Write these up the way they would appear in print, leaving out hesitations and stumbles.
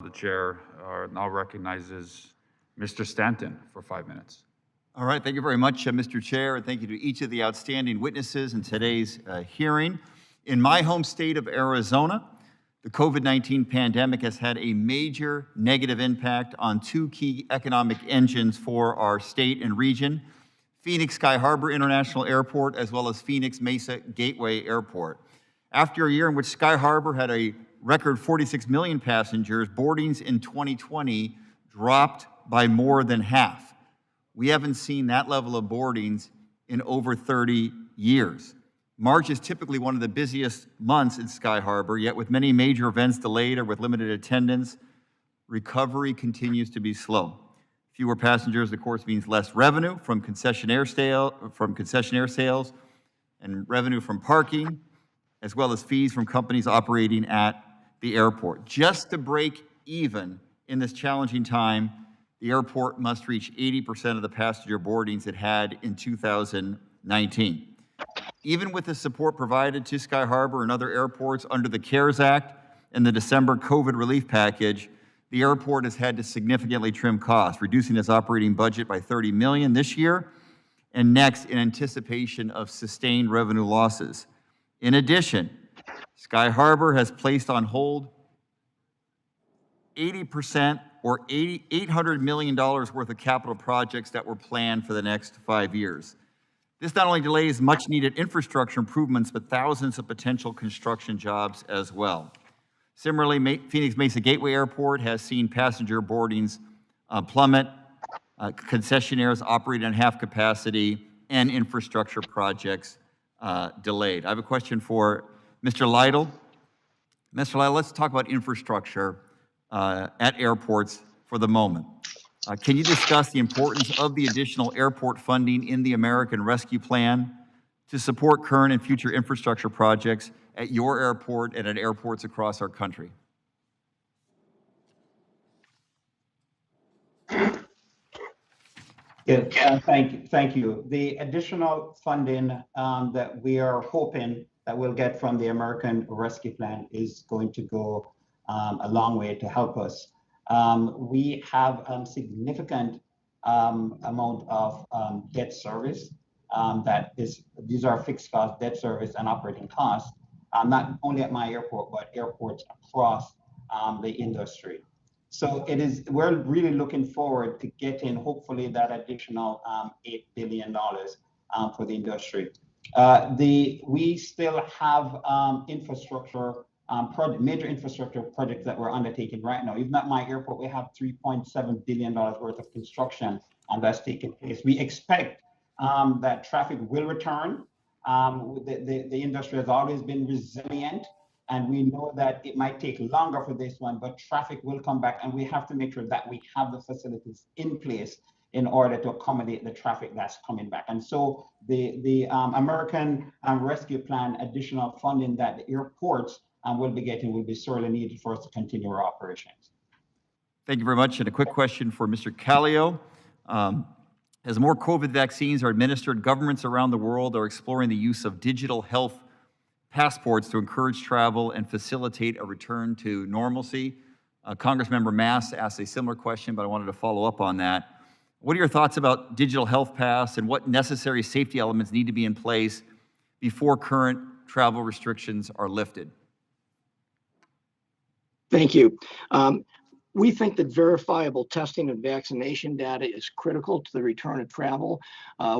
The chair now recognizes Mr. Stanton for 5 minutes. All right, thank you very much, Mr. Chair, and thank you to each of the outstanding witnesses in today's hearing. In my home state of Arizona, the COVID-19 pandemic has had a major negative impact on two key economic engines for our state and region, Phoenix Sky Harbor International Airport, as well as Phoenix Mesa Gateway Airport. After a year in which Sky Harbor had a record 46 million passengers, boardings in 2020 dropped by more than half. We haven't seen that level of boardings in over 30 years. March is typically one of the busiest months in Sky Harbor, yet with many major events delayed or with limited attendance, recovery continues to be slow. Fewer passengers, of course, means less revenue from concessionaire sales and revenue from parking, as well as fees from companies operating at the airport. Just to break even in this challenging time, the airport must reach 80% of the passenger boardings it had in 2019. Even with the support provided to Sky Harbor and other airports under the CARES Act and the December COVID relief package, the airport has had to significantly trim costs, reducing its operating budget by $30 million this year and next in anticipation of sustained revenue losses. In addition, Sky Harbor has placed on hold 80% or $800 million worth of capital projects that were planned for the next 5 years. This not only delays much needed infrastructure improvements, but thousands of potential construction jobs as well. Similarly, Phoenix Mesa Gateway Airport has seen passenger boardings plummet, concessionaires operating on half capacity, and infrastructure projects delayed. I have a question for Mr. Lytle. Mr. Lytle, let's talk about infrastructure at airports for the moment. Can you discuss the importance of the additional airport funding in the American Rescue Plan to support current and future infrastructure projects at your airport and at airports across our country? Yeah, thank you. The additional funding that we are hoping that we'll get from the American Rescue Plan is going to go a long way to help us. We have significant amount of debt service these are fixed cost debt service and operating costs, not only at my airport, but airports across the industry. So we're really looking forward to getting hopefully that additional $8 billion for the industry. We still have major infrastructure projects that we're undertaking right now. Even at my airport, we have $3.7 billion worth of construction that's taking place. We expect that traffic will return. The industry has always been resilient, and we know that it might take longer for this one, but traffic will come back, and we have to make sure that we have the facilities in place in order to accommodate the traffic that's coming back. And so the American Rescue Plan additional funding that the airports will be getting will be sorely needed for us to continue our operations. Thank you very much. And a quick question for Mr. Callio. As more COVID vaccines are administered, governments around the world are exploring the use of digital health passports to encourage travel and facilitate a return to normalcy. Congressmember Mass asked a similar question, but I wanted to follow up on that. What are your thoughts about digital health pass and what necessary safety elements need to be in place before current travel restrictions are lifted? Thank you. We think that verifiable testing and vaccination data is critical to the return of travel.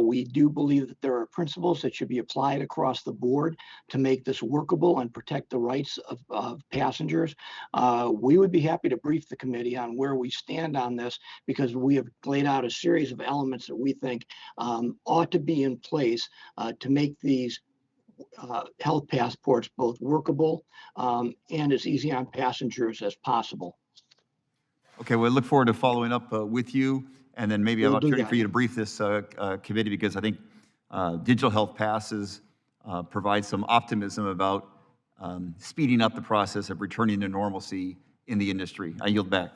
We do believe that there are principles that should be applied across the board to make this workable and protect the rights of passengers. We would be happy to brief the committee on where we stand on this, because we have laid out a series of elements that we think ought to be in place to make these health passports both workable and as easy on passengers as possible. Okay, we look forward to following up with you, and then maybe an opportunity for you to brief this committee, because I think digital health passes provide some optimism about speeding up the process of returning to normalcy in the industry. I yield back.